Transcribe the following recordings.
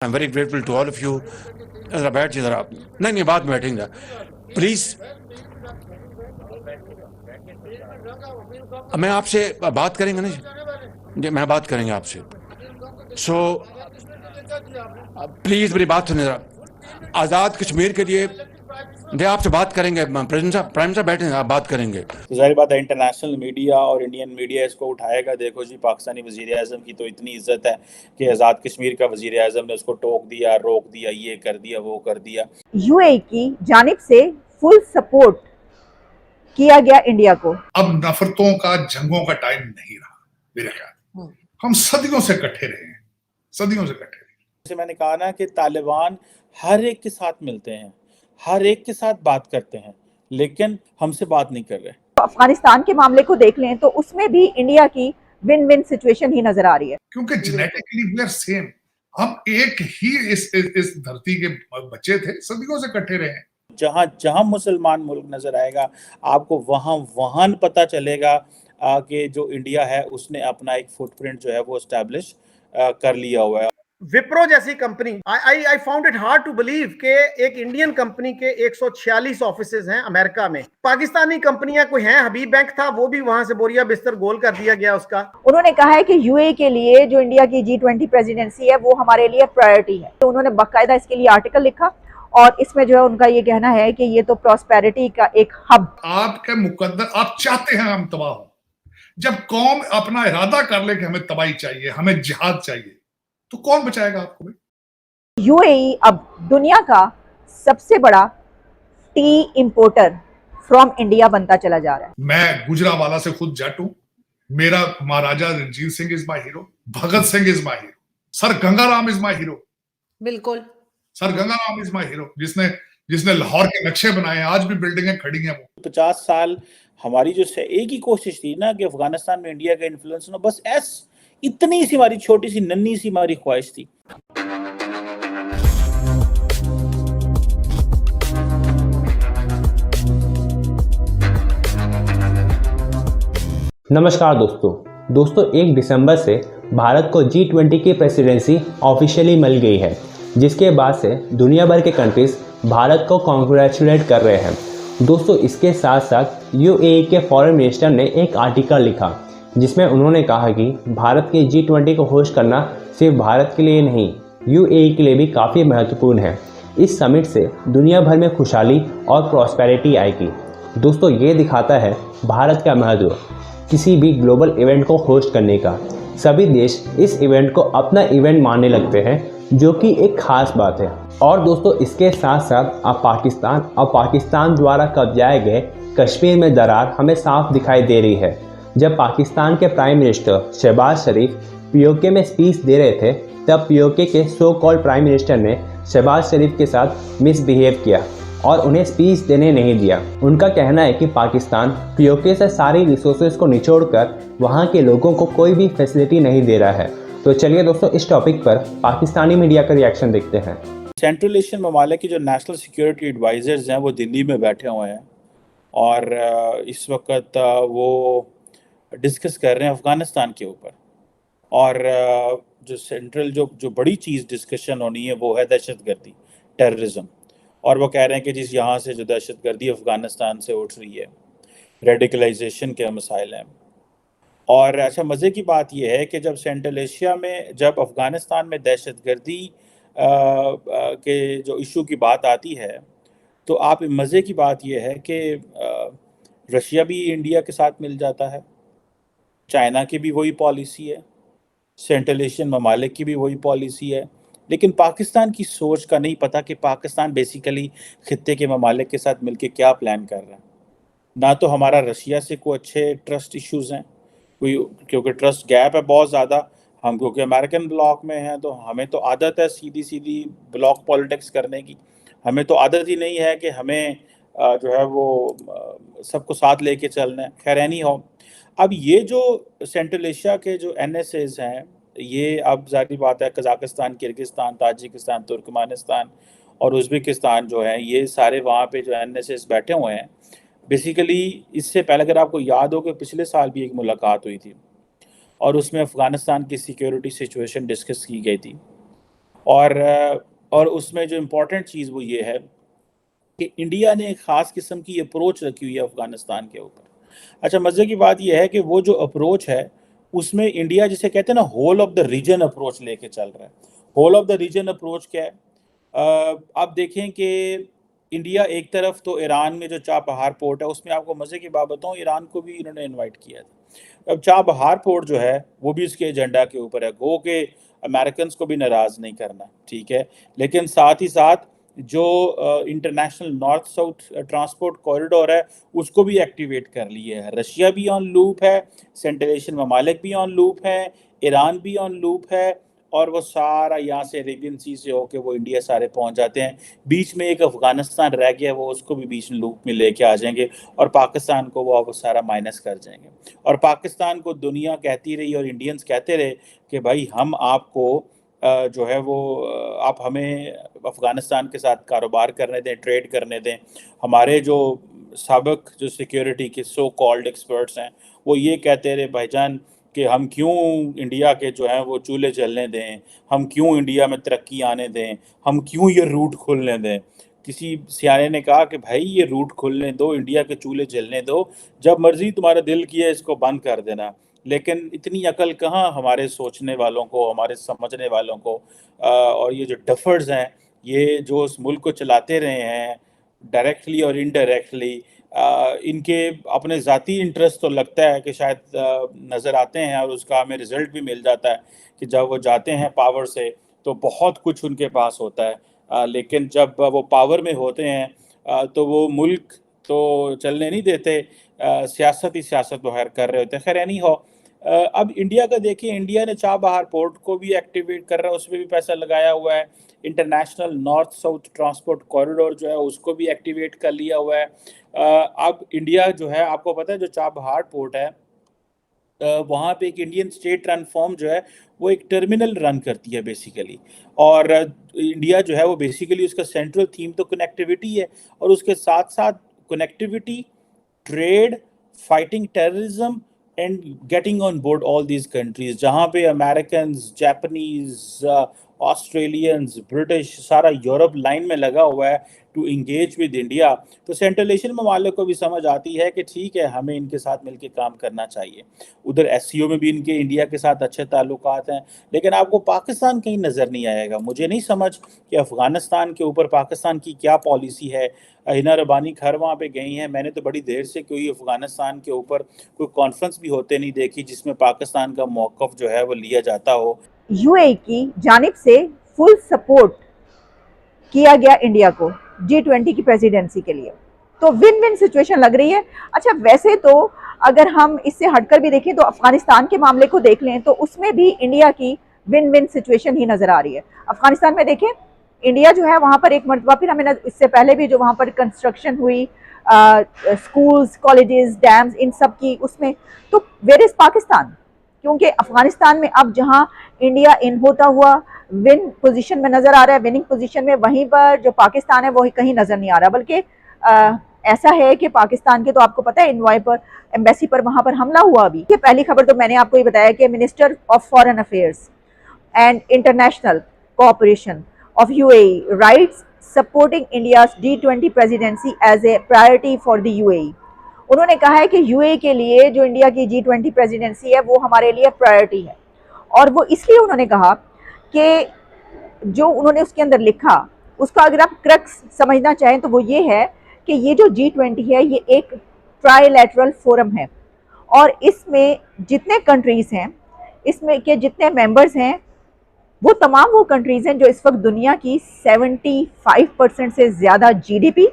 I am very grateful to all of you. जरा बैठ जाइए, जरा नहीं नहीं, बाद में बैठेंगे प्लीज। मैं आपसे बात करेंगे ना जी, मैं बात करेंगे आपसे। सो प्लीज मेरी बात सुनिए जरा। आजाद कश्मीर के लिए दे आपसे बात करेंगे, प्रेसिडेंट साहब, प्राइम साहब बैठे हैं, आप बात करेंगे। तो जाहिर बात है इंटरनेशनल मीडिया और इंडियन मीडिया इसको उठाएगा। देखो जी, पाकिस्तानी वजीर आज़म की तो इतनी इज्जत है कि आज़ाद कश्मीर का वजीर आज़म ने उसको टोक दिया, रोक दिया, ये कर दिया, वो कर दिया। यूएई की जानिब से फुल सपोर्ट किया गया इंडिया को। अब नफरतों का, जंगों का टाइम नहीं रहा मेरे ख्याल। हम सदियों से इकट्ठे रहे हैं, सदियों से इकट्ठे रहे। जैसे मैंने कहा ना कि तालिबान हर एक के साथ मिलते हैं, हर एक के साथ बात करते हैं, लेकिन हमसे बात नहीं कर रहे। अफगानिस्तान के मामले को देख लें तो उसमें भी इंडिया की विन विन सिचुएशन ही नजर आ रही है, क्योंकि जेनेटिकली वी आर सेम। हम एक ही इस धरती के बच्चे थे, सदियों से इकट्ठे रहे हैं। जहां जहां मुसलमान मुल्क नजर आएगा आपको वहां वहां पता चलेगा कि जो इंडिया है उसने अपना एक फुटप्रिंट जो है वो एस्टैब्लिश कर लिया हुआ है। विप्रो जैसी company, I found it hard to believe कि एक इंडियन कंपनी के 146 ऑफिसेज हैं अमेरिका में। पाकिस्तानी कंपनियां कोई हैं, हबीब बैंक था, वो भी वहां से बोरिया बिस्तर गोल कर दिया गया उसका। उन्होंने कहा है कि यूएई के लिए जो इंडिया की G20 प्रेसिडेंसी है वो हमारे लिए प्रायोरिटी है। तो उन्होंने बाकायदा इसके लिए आर्टिकल लिखा और इसमें जो है उनका ये कहना है कि ये तो प्रॉस्पेरिटी का एक हब। आपके मुकद्दर, आप चाहते हैं हम तबाह हो। जब कौम अपना इरादा कर ले कि हमें तबाही चाहिए, हमें जिहाद चाहिए, तो कौन बचाएगा आपको भाई? यूएई अब दुनिया का सबसे बड़ा टी इंपोर्टर फ्रॉम इंडिया बनता चला जा रहा है। मैं गुजरावाला से खुद जट हूं। मेरा Maharaja Ranjit Singh is my hero, Bhagat Singh is my hero, sir Gangaram is my hero. बिल्कुल, sir Gangaram is my hero, जिसने लाहौर के नक्शे बनाए, आज भी बिल्डिंगें खड़ी हैं। वो 50 साल हमारी जो एक ही कोशिश थी ना कि अफगानिस्तान में इंडिया का इन्फ्लुएंस ना, बस इतनी सी हमारी छोटी सी नन्ही सी हमारी ख्वाहिश थी। नमस्कार दोस्तों 1 दिसंबर से भारत को G20 की प्रेसिडेंसी ऑफिशियली मिल गई है, जिसके बाद से दुनिया भर के कंट्रीज भारत को कॉन्ग्रेचुलेट कर रहे हैं। दोस्तों, इसके साथ साथ यूएई के फॉरेन मिनिस्टर ने एक आर्टिकल लिखा जिसमें उन्होंने कहा कि भारत के G20 को होस्ट करना सिर्फ भारत के लिए नहीं, यूएई के लिए भी काफ़ी महत्वपूर्ण है। इस समिट से दुनिया भर में खुशहाली और प्रॉस्पेरिटी आएगी। दोस्तों, ये दिखाता है भारत का महत्व किसी भी ग्लोबल इवेंट को होस्ट करने का। सभी देश इस इवेंट को अपना इवेंट मानने लगते हैं, जो कि एक खास बात है। और दोस्तों, इसके साथ साथ अब पाकिस्तान द्वारा कब्जाए गए कश्मीर में दरार हमें साफ दिखाई दे रही है। जब पाकिस्तान के प्राइम मिनिस्टर शहबाज शरीफ पीओके में स्पीच दे रहे थे, तब पीओके के सो कॉल्ड प्राइम मिनिस्टर ने शहबाज शरीफ के साथ मिसबिहेव किया और उन्हें स्पीच देने नहीं दिया। उनका कहना है कि पाकिस्तान पीओके से सारी रिसोर्सेज को निचोड़कर वहां के लोगों को कोई भी फैसिलिटी नहीं दे रहा है। तो चलिए दोस्तों, इस टॉपिक पर पाकिस्तानी मीडिया का रिएक्शन देखते हैं। सेंट्रल एशियन ममालिक के जो नेशनल सिक्योरिटी एडवाइजर्स हैं वो दिल्ली में बैठे हुए हैं और इस वक्त वो डिस्कस कर रहे हैं अफ़गानिस्तान के ऊपर। और जो सेंट्रल जो बड़ी चीज़ डिस्कशन होनी है वो है दहशतगर्दी, टेररिज्म। और वो कह रहे हैं कि जिस यहाँ से जो दहशतगर्दी अफ़गानिस्तान से उठ रही है, रेडिकलाइजेशन के मसाइल हैं। और अच्छा, मज़े की बात यह है कि जब सेंट्रल एशिया में, जब अफ़गानिस्तान में दहशतगर्दी के जो इशू की बात आती है, तो आप मज़े की बात यह है कि रशिया भी इंडिया के साथ मिल जाता है, चाइना की भी वही पॉलिसी है, सेंट्रल एशियन ममालिक की भी वही पॉलिसी है। लेकिन पाकिस्तान की सोच का नहीं पता कि पाकिस्तान बेसिकली खित्ते के ममालिक के साथ मिलके क्या प्लान कर रहा है। ना तो हमारा रशिया से कोई अच्छे ट्रस्ट इश्यूज़ हैं, क्योंकि ट्रस्ट गैप है बहुत ज़्यादा। हम क्योंकि अमेरिकन ब्लॉक में हैं तो हमें तो आदत है सीधी ब्लॉक पॉलिटिक्स करने की। हमें तो आदत ही नहीं है कि हमें जो है वो सबको साथ लेके चलना है। खैर नहीं हो, अब ये जो सेंट्रल एशिया के जो NSAs हैं, ये अब ज़ाहिर बात है कज़ाकिस्तान, किर्गिस्तान, ताजिकिस्तान, तुर्कमानिस्तान और उज़्बेकिस्तान जो हैं, ये सारे वहाँ पे जो NSAs बैठे हुए हैं। बेसिकली इससे पहले अगर आपको याद हो कि पिछले साल भी एक मुलाकात हुई थी और उसमें अफ़गानिस्तान की सिक्योरिटी सिचुएशन डिस्कस की गई थी। और उसमें जो इम्पोर्टेंट चीज़ वो ये है कि इंडिया ने एक ख़ास किस्म की अप्रोच रखी हुई है अफ़गानिस्तान के ऊपर। अच्छा, मज़े की बात यह है कि वो जो अप्रोच है उसमें इंडिया जिसे कहते हैं ना whole of the region approach लेके चल रहा है। Whole of the region approach क्या है? आप देखें कि इंडिया एक तरफ तो ईरान में जो चाबहार पोर्ट है उसमें आपको मज़े की बात बताऊँ, ईरान को भी इन्होंने इनवाइट किया था। अब चाबहार पोर्ट जो है वो भी इसके एजेंडा के ऊपर है, गो के अमेरिकन को भी नाराज़ नहीं करना, ठीक है। लेकिन साथ ही साथ जो international north south transport corridor है उसको भी एक्टिवेट कर लिए है। रशिया भी ऑन लूप है, सेंट्रल एशियन ममालिक भी ऑन लूप है, ईरान भी ऑन लूप है, और वो सारा यहाँ से अरेबियन सी से होके वो इंडिया सारे पहुँच जाते हैं। बीच में एक अफ़गानिस्तान रह गया, वो उसको भी बीच में लूप में लेके आ जाएंगे और पाकिस्तान को वो सारा माइनस कर जाएंगे। और पाकिस्तान को दुनिया कहती रही और इंडियंस कहते रहे कि भाई हम आपको जो है वो आप हमें अफ़गानिस्तान के साथ कारोबार करने दें, ट्रेड करने दें। हमारे जो साबिक जो सिक्योरिटी के सो कॉल्ड एक्सपर्ट्स हैं वो ये कहते रहे भाईजान कि हम क्यों इंडिया के जो हैं वो चूल्हे जलने दें, हम क्यों इंडिया में तरक्की आने दें, हम क्यों ये रूट खोलने दें। किसी सियाने ने कहा कि भाई ये रूट खोलने दो, इंडिया के चूल्हे जलने दो, जब मर्जी तुम्हारा दिल किया इसको बंद कर देना। लेकिन इतनी अकल कहाँ हमारे सोचने वालों को, हमारे समझने वालों को। और ये जो डफर्स हैं, ये जो उस मुल्क को चलाते रहे हैं डायरेक्टली और इनडायरेक्टली, इनके अपने ज़ाती इंटरेस्ट तो लगता है कि शायद नज़र आते हैं और उसका हमें रिज़ल्ट भी मिल जाता है कि जब वो जाते हैं पावर से तो बहुत कुछ उनके पास होता है। लेकिन जब वो पावर में होते हैं तो वो मुल्क तो चलने नहीं देते, सियासत ही सियासत बगैर कर रहे होते हैं। खैर नहीं हो। अब इंडिया का देखिए, इंडिया ने चाबहार पोर्ट को भी एक्टिवेट कर रहा है, उसमें भी पैसा लगाया हुआ है। International north south transport corridor जो है उसको भी एक्टिवेट कर लिया हुआ है। अब इंडिया जो है, आपको पता है जो चाबहार पोर्ट है वहाँ पे एक इंडियन स्टेट रन फॉर्म जो है वो एक टर्मिनल रन करती है बेसिकली। और इंडिया जो है वो बेसिकली उसका सेंट्रल थीम तो कनेक्टिविटी है, और उसके साथ साथ connectivity, trade, fighting terrorism and getting on board all these countries, जहाँ पे अमेरिकन, जापानीज, ऑस्ट्रेलियंस, ब्रिटिश, सारा यूरोप लाइन में लगा हुआ है टू इंगेज विद इंडिया। तो सेंट्रल एशियन ममालिक को भी समझ आती है कि ठीक है हमें इनके साथ मिलकर काम करना चाहिए। उधर एससीओ में भी इनके इंडिया के साथ अच्छे ताल्लुकात हैं, लेकिन आपको पाकिस्तान कहीं नज़र नहीं आएगा। मुझे नहीं समझ कि अफ़गानिस्तान के ऊपर पाकिस्तान की क्या पॉलिसी है। हिना रबानी खैर वहाँ पे गई हैं, मैंने तो बड़ी देर से कोई अफ़गानिस्तान के ऊपर कोई कॉन्फ्रेंस भी होते नहीं देखी जिसमें पाकिस्तान का मौक़िफ़ जो है वो लिया जाता हो। यूएई की जानिब से फुल सपोर्ट किया गया इंडिया को G20 की प्रेसिडेंसी के लिए, तो विन विन सिचुएशन लग रही है। अच्छा, वैसे तो अगर हम इससे हटकर भी देखें तो अफगानिस्तान के मामले को देख लें तो उसमें भी इंडिया की विन विन सिचुएशन ही नजर आ रही है। अफगानिस्तान में देखें, इंडिया जो है वहां पर एक मरतबा फिर हमें इससे पहले भी जो वहां पर कंस्ट्रक्शन हुई, स्कूल्स, कॉलेजेस, डैम्स, इन सब की उसमें, तो वेयर इज पाकिस्तान? क्योंकि अफगानिस्तान में अब जहां इंडिया इन होता हुआ विन पोजीशन में नजर आ रहा है, विनिंग पोजीशन में, वहीं पर जो पाकिस्तान है वो कहीं नजर नहीं आ रहा। बल्कि ऐसा है कि पाकिस्तान के तो आपको पता है इनवाई पर, एम्बेसी पर वहां पर हमला हुआ। अभी ये पहली खबर तो मैंने आपको ये बताया कि minister of foreign affairs and international cooperation of UAE writes supporting India's G20 presidency as a priority for the UAE. उन्होंने कहा है कि यूएई के लिए जो इंडिया की G20 प्रेसिडेंसी है वो हमारे लिए प्रायोरिटी है। और वो इसलिए उन्होंने कहा कि जो उन्होंने उसके अंदर लिखा उसका अगर आप क्रक्स समझना चाहें तो वो ये है कि ये जो G20 है ये एक ट्राइलैटरल फोरम है, और इसमें जितने कंट्रीज़ हैं, इसमें के जितने मेंबर्स हैं वो तमाम वो कंट्रीज़ हैं जो इस वक्त दुनिया की 75% से ज़्यादा जीडीपी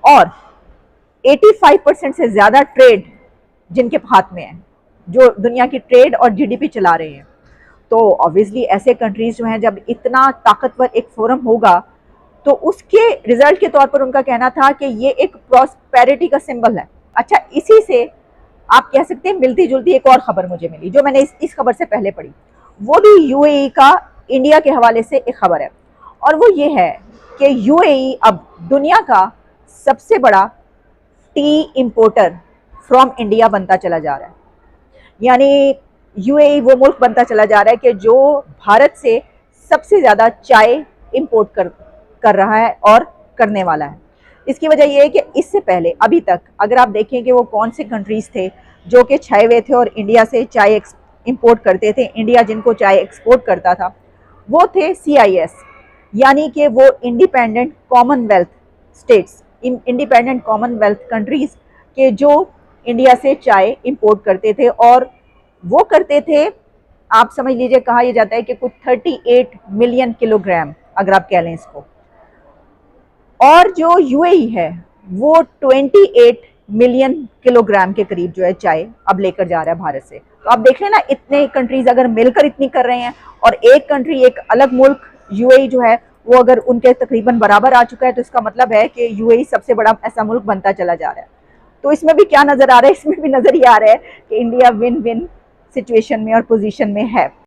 और 85% से ज़्यादा ट्रेड जिनके हाथ में है, जो दुनिया की ट्रेड और जीडीपी चला रहे हैं। तो ऑब्वियसली ऐसे कंट्रीज़ जो हैं, जब इतना ताकतवर एक फोरम होगा तो उसके रिजल्ट के तौर पर उनका कहना था कि ये एक प्रॉस्पेरिटी का सिंबल है। अच्छा, इसी से आप कह सकते हैं मिलती जुलती एक और खबर मुझे मिली जो मैंने इस खबर से पहले पढ़ी, वो भी यूएई का इंडिया के हवाले से एक खबर है, और वो ये है कि यूएई अब दुनिया का सबसे बड़ा टी इंपोर्टर फ्रॉम इंडिया बनता चला जा रहा है। यानी यूएई वो मुल्क बनता चला जा रहा है कि जो भारत से सबसे ज़्यादा चाय इंपोर्ट कर रहा है और करने वाला है। इसकी वजह यह है कि इससे पहले अभी तक अगर आप देखें कि वो कौन से कंट्रीज़ थे जो कि छाए हुए थे और इंडिया से चाय इंपोर्ट करते थे, इंडिया जिनको चाय एक्सपोर्ट करता था वो थे CIS, यानी कि वो independent Commonwealth states, independent Commonwealth countries के जो इंडिया से चाय इंपोर्ट करते थे। और वो करते थे, आप समझ लीजिए, कहा यह जाता है कि कुछ 38 मिलियन किलोग्राम अगर आप कह लें इसको। और जो UAE है वो 28 मिलियन किलोग्राम के करीब जो है चाय अब लेकर जा रहा है भारत से। तो आप देख लें ना, इतने कंट्रीज अगर मिलकर इतनी कर रहे हैं और एक कंट्री, एक अलग मुल्क UAE जो है वो अगर उनके तकरीबन बराबर आ चुका है, तो इसका मतलब है कि UAE सबसे बड़ा ऐसा मुल्क बनता चला जा रहा है। तो इसमें भी क्या नजर आ रहा है, इसमें भी नजर ये आ रहा है कि इंडिया विन विन सिचुएशन में और पोजीशन में है।